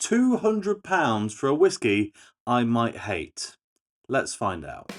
£200 for a whiskey I might hate? Let's find out.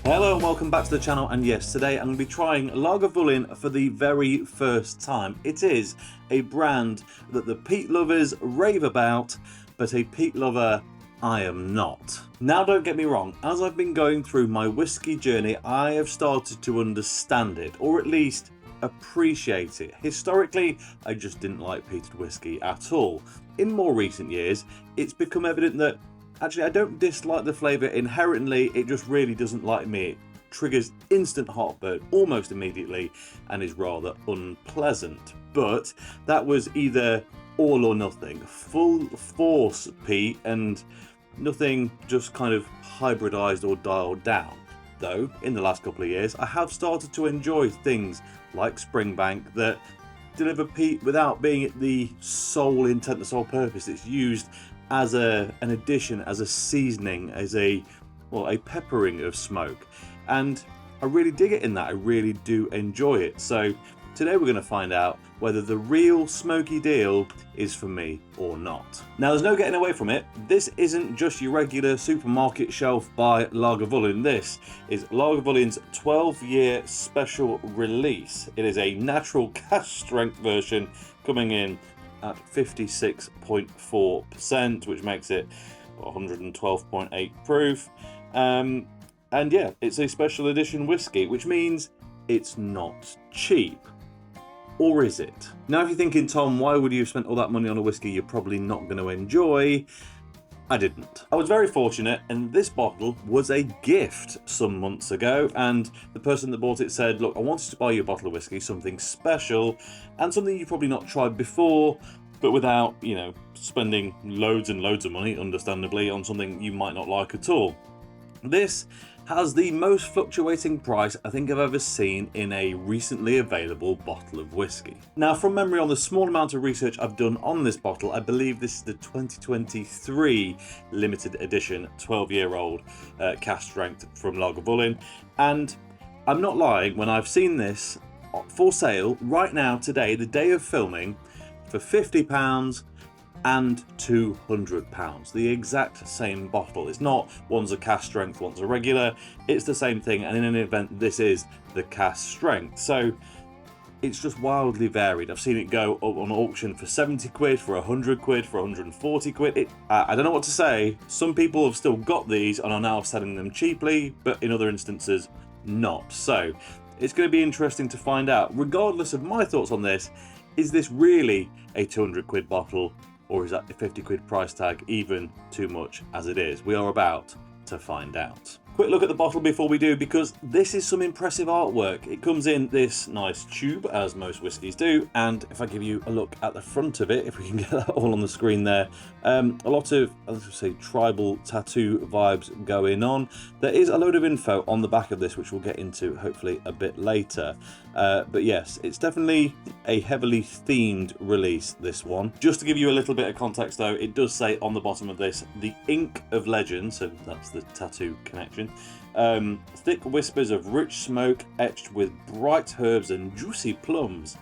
Hello and welcome back to the channel, and yes, today I'm going to be trying Lagavulin for the very first time. It is a brand that the peat lovers rave about, but a peat lover I am not. Now don't get me wrong, as I've been going through my whiskey journey, I have started to understand it, or at least appreciate it. Historically, I just didn't like peated whiskey at all. In more recent years, it's become evident that actually, I don't dislike the flavour inherently, it just really doesn't like me. It triggers instant heartburn almost immediately and is rather unpleasant. But that was either all or nothing. Full force peat and nothing just kind of hybridised or dialed down. Though, in the last couple of years, I have started to enjoy things like Springbank that deliver peat without being the sole intent, the sole purpose. It's used as an addition, as a seasoning, as a peppering of smoke, and I really dig it in that. I really do enjoy it. So today we're going to find out whether the real smoky deal is for me or not. Now there's no getting away from it. This isn't just your regular supermarket shelf by Lagavulin. This is Lagavulin's 12-year special release. It is a natural cask strength version coming in at 56.4%, which makes it 112.8 proof. And yeah, it's a special edition whiskey, which means it's not cheap. Or is it? Now, if you're thinking, Tom, why would you have spent all that money on a whiskey you're probably not going to enjoy? I didn't. I was very fortunate, and this bottle was a gift some months ago, and the person that bought it said, look, I wanted to buy you a bottle of whiskey, something special, and something you've probably not tried before, but without, spending loads and loads of money, understandably, on something you might not like at all. This has the most fluctuating price I think I've ever seen in a recently available bottle of whiskey. Now, from memory, on the small amount of research I've done on this bottle, I believe this is the 2023 limited edition 12-year-old cask strength from Lagavulin, and I'm not lying when I've seen this for sale right now, today, the day of filming, for £50 and £200, the exact same bottle. It's not one's a cask strength, one's a regular, it's the same thing, and in an event this is the cask strength, so it's just wildly varied. I've seen it go up on auction for 70 quid, for 100 quid, for 140 quid. I don't know what to say. Some people have still got these and are now selling them cheaply, but in other instances not. So it's going to be interesting to find out. Regardless of my thoughts on this, is this really a 200 quid bottle, or is that the 50 quid price tag even too much as it is? We are about to find out. Quick look at the bottle before we do, because this is some impressive artwork. It comes in this nice tube, as most whiskies do, and if I give you a look at the front of it, if we can get that all on the screen there, a lot of, let's say, tribal tattoo vibes going on. There is a load of info on the back of this, which we'll get into hopefully a bit later. But yes, it's definitely a heavily themed release, this one. Just to give you a little bit of context though, it does say on the bottom of this, the ink of legend, so that's the tattoo connection. Thick whispers of rich smoke etched with bright herbs and juicy plums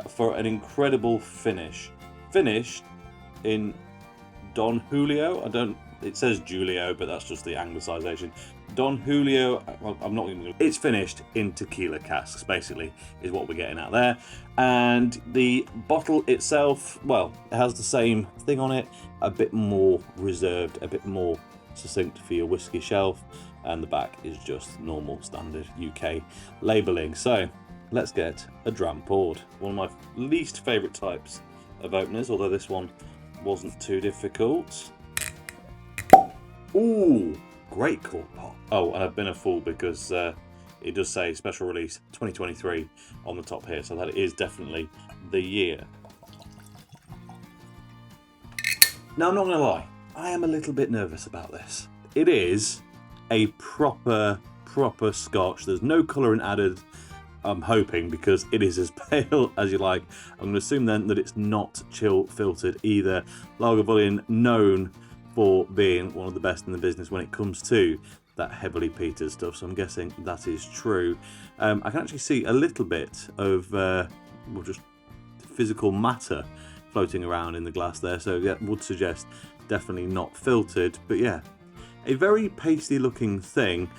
for an incredible finish. Finished in Don Julio. It says Julio, but that's just the anglicisation. Don Julio, I'm not even going to... It's finished in tequila casks, basically, is what we're getting at there. And the bottle itself, well, it has the same thing on it, a bit more reserved, a bit more succinct for your whiskey shelf. And the back is just normal, standard UK labelling. So, let's get a dram poured. One of my least favourite types of openers, although this one wasn't too difficult. Ooh, great cork pop. Oh, and I've been a fool because it does say special release 2023 on the top here, so that is definitely the year. Now, I'm not going to lie, I am a little bit nervous about this. It is a proper Scotch. There's no colouring added. I'm hoping, because it is as pale as you like. I'm going to assume then that it's not chill filtered either. Lagavulin, known for being one of the best in the business when it comes to that heavily peated stuff, so I'm guessing that is true. I can actually see a little bit of just physical matter floating around in the glass there, so yeah, would suggest definitely not filtered. But yeah, a very pasty looking thing,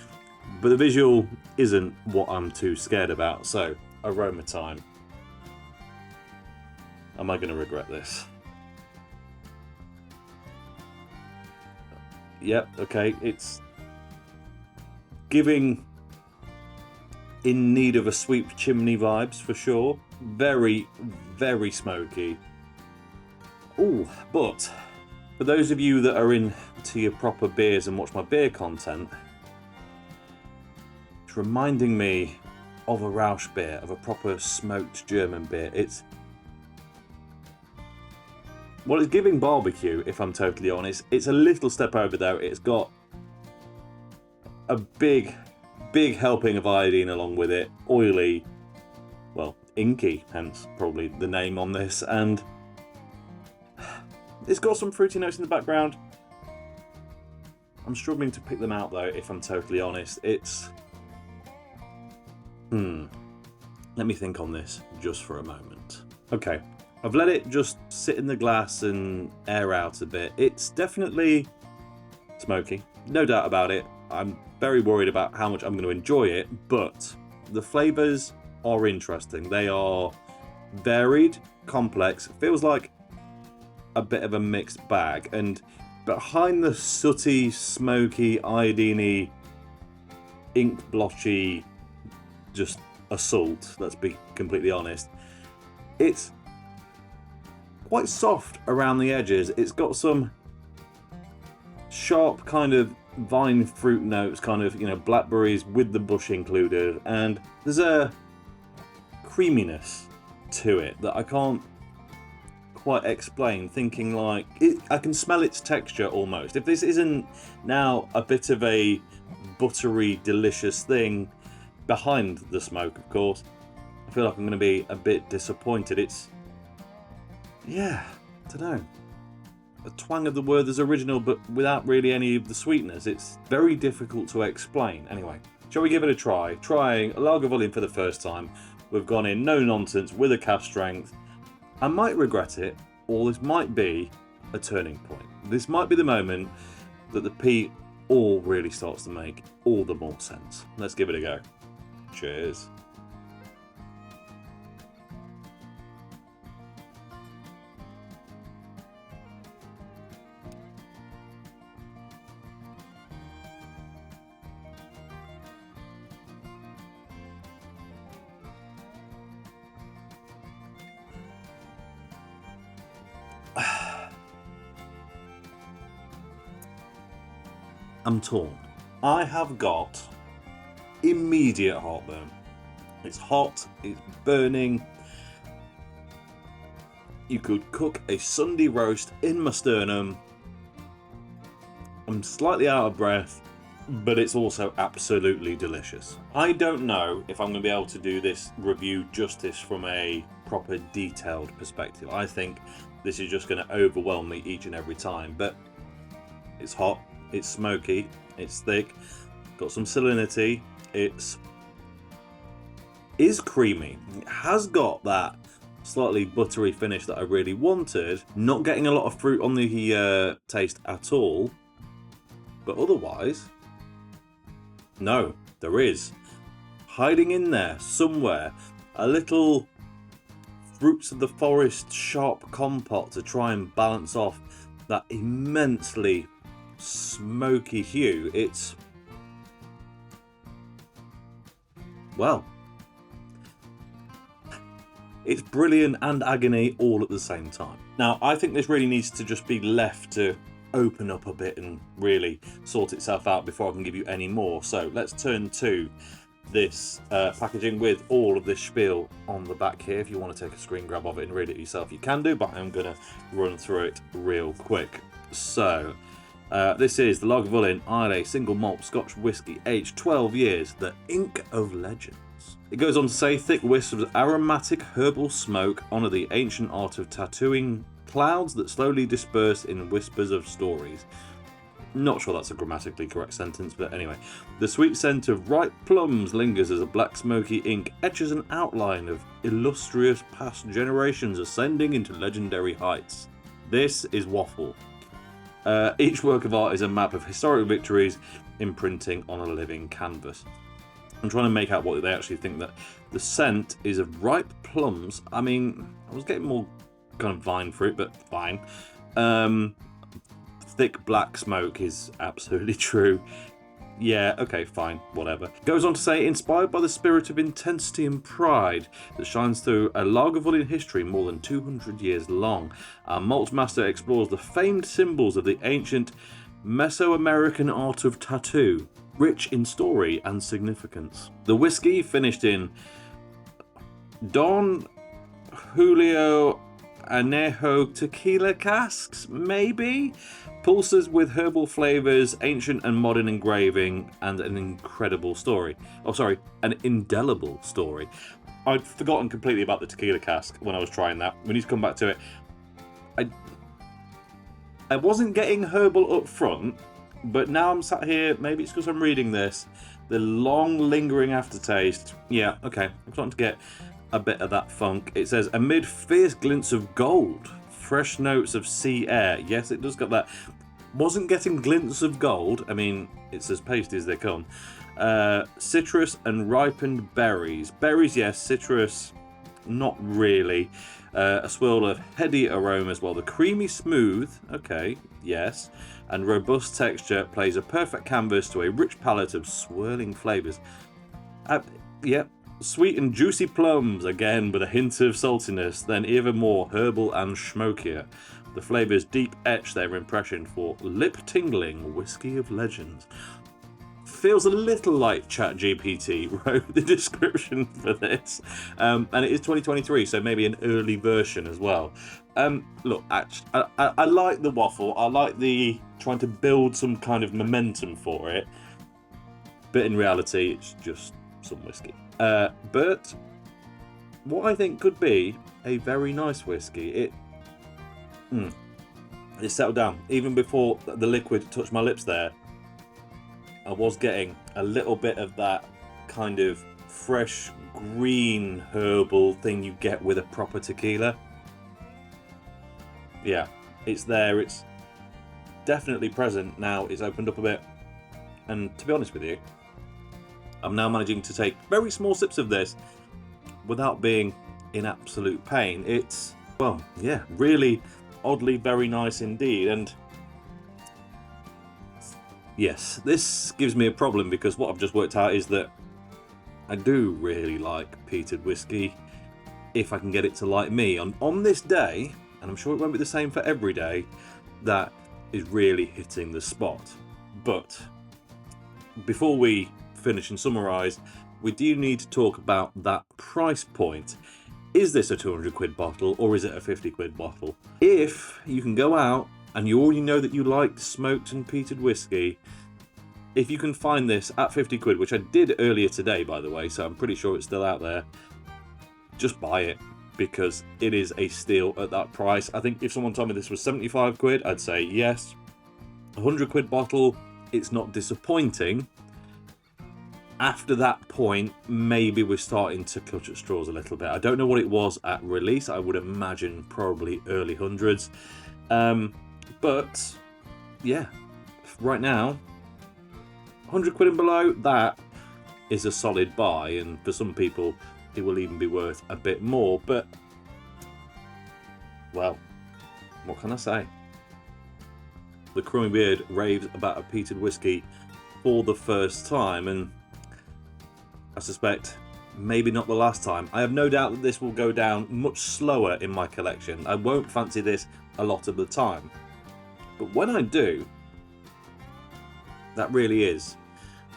but the visual isn't what I'm too scared about. So aroma time. Am I going to regret this? Yep, okay, it's giving in need of a sweep chimney vibes for sure. Very, very smoky. Ooh, but for those of you that are into your proper beers and watch my beer content, it's reminding me of a Rausch beer, of a proper smoked German beer. It's giving barbecue, if I'm totally honest. It's a little step over though. It's got a big helping of iodine along with it. Oily, well, inky, hence probably the name on this. And it's got some fruity notes in the background. I'm struggling to pick them out though, if I'm totally honest. It's... Let me think on this just for a moment. Okay, I've let it just sit in the glass and air out a bit. It's definitely smoky, no doubt about it. I'm very worried about how much I'm going to enjoy it, but the flavours are interesting. They are varied, complex. It feels like a bit of a mixed bag, and behind the sooty, smoky, iodine-y, ink blotchy, just assault, let's be completely honest, it's quite soft around the edges. It's got some sharp kind of vine fruit notes, kind of, you know, blackberries with the bush included, and there's a creaminess to it that I can't quite explain, thinking like I can smell its texture almost. If this isn't now a bit of a buttery delicious thing behind the smoke, of course, I feel like I'm going to be a bit disappointed. It's, yeah, I don't know, a twang of the Werther's original but without really any of the sweetness. It's very difficult to explain. Anyway, shall we give it a try? Trying a Lagavulin for the first time. We've gone in no nonsense with a cask strength. I might regret it, or this might be a turning point. This might be the moment that the peat all really starts to make all the more sense. Let's give it a go. Cheers. I'm torn. I have got immediate heartburn. It's hot, it's burning. You could cook a Sunday roast in my sternum. I'm slightly out of breath, but it's also absolutely delicious. I don't know if I'm going to be able to do this review justice from a proper detailed perspective. I think this is just going to overwhelm me each and every time, but it's hot, it's smoky, it's thick, got some salinity, it is creamy, it has got that slightly buttery finish that I really wanted, not getting a lot of fruit on the taste at all, but otherwise, no, there is, hiding in there somewhere, a little fruits of the forest sharp compote to try and balance off that immensely smoky hue. It's, well, it's brilliant and agony all at the same time. Now, I think this really needs to just be left to open up a bit and really sort itself out before I can give you any more. So let's turn to this packaging with all of this spiel on the back here. If you want to take a screen grab of it and read it yourself, you can do, but I'm going to run through it real quick. So this is the Lagavulin Islay single malt Scotch whisky, aged 12 years, the Ink of Legends. ingredients. It goes on to say, thick wisps of aromatic herbal smoke honour the ancient art of tattooing clouds that slowly disperse in whispers of stories. Not sure that's a grammatically correct sentence, but anyway. The sweet scent of ripe plums lingers as a black smoky ink etches an outline of illustrious past generations ascending into legendary heights. This is waffle. Each work of art is a map of historic victories imprinting on a living canvas. I'm trying to make out what they actually think that the scent is of ripe plums. I mean, I was getting more kind of vine fruit, but fine. Thick black smoke is absolutely true. Yeah, okay, fine, whatever. Goes on to say, inspired by the spirit of intensity and pride that shines through a Lagavulin history more than 200 years long, our malt master explores the famed symbols of the ancient Mesoamerican art of tattoo, rich in story and significance. The whiskey, finished in Don Julio Añejo tequila casks, maybe? Pulses with herbal flavours, ancient and modern engraving, and an incredible story. Oh, sorry, an indelible story. I'd forgotten completely about the tequila cask when I was trying that. We need to come back to it. I wasn't getting herbal up front, but now I'm sat here, maybe it's because I'm reading this, the long lingering aftertaste. Yeah, okay, I'm starting to get a bit of that funk. It says, amid fierce glints of gold, fresh notes of sea air. Yes, it does got that. Wasn't getting glints of gold. I mean, it's as pasty as they come. Citrus and ripened berries. Berries, yes. Citrus, not really. A swirl of heady aroma as well. The creamy smooth, okay, yes, and robust texture plays a perfect canvas to a rich palette of swirling flavours. Yep. Sweet and juicy plums, again with a hint of saltiness, then even more herbal and smokier. The flavours deep etch their impression for lip-tingling whiskey of legends. Feels a little like ChatGPT wrote the description for this. And it is 2023, so maybe an early version as well. Look, actually, I like the waffle. I like the trying to build some kind of momentum for it. But in reality, it's just some whiskey. But what I think could be a very nice whiskey. It settled down. Even before the liquid touched my lips there, I was getting a little bit of that kind of fresh green herbal thing you get with a proper tequila. Yeah, it's there. It's definitely present now. It's opened up a bit. And to be honest with you, I'm now managing to take very small sips of this without being in absolute pain. It's, well, yeah, really oddly very nice indeed. And yes, this gives me a problem because what I've just worked out is that I do really like peated whiskey if I can get it to like me. On this day, and I'm sure it won't be the same for every day, that is really hitting the spot. But before we finish and summarise, we do need to talk about that price point. Is this a 200 quid bottle or is it a 50 quid bottle? If you can go out and you already know that you like smoked and peated whiskey, if you can find this at 50 quid, which I did earlier today, by the way, so I'm pretty sure it's still out there, just buy it because it is a steal at that price. I think if someone told me this was 75 quid, I'd say yes. 100 quid bottle, it's not disappointing. After that point, maybe we're starting to clutch at straws a little bit. I don't know what it was at release. I would imagine probably early hundreds. But yeah, right now, 100 quid and below, that is a solid buy. And for some people, it will even be worth a bit more. But, well, what can I say? The Crummy Beard raves about a peated whiskey for the first time, and I suspect maybe not the last time. I have no doubt that this will go down much slower in my collection. I won't fancy this a lot of the time. But when I do, that really is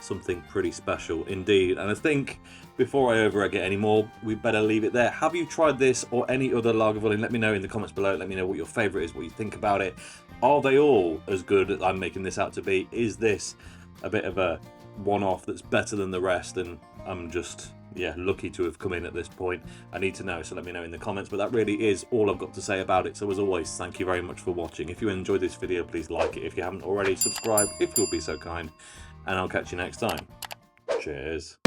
something pretty special indeed. And I think before I overegg it anymore, we better leave it there. Have you tried this or any other Lagavulin? Let me know in the comments below. Let me know what your favourite is, what you think about it. Are they all as good as I'm making this out to be? Is this a bit of a one-off that's better than the rest, and I'm just, yeah, lucky to have come in at this point. I need to know, so let me know in the comments. But that really is all I've got to say about it. So as always, thank you very much for watching. If you enjoyed this video, please like it. If you haven't already, subscribe if you'll be so kind. And I'll catch you next time. Cheers.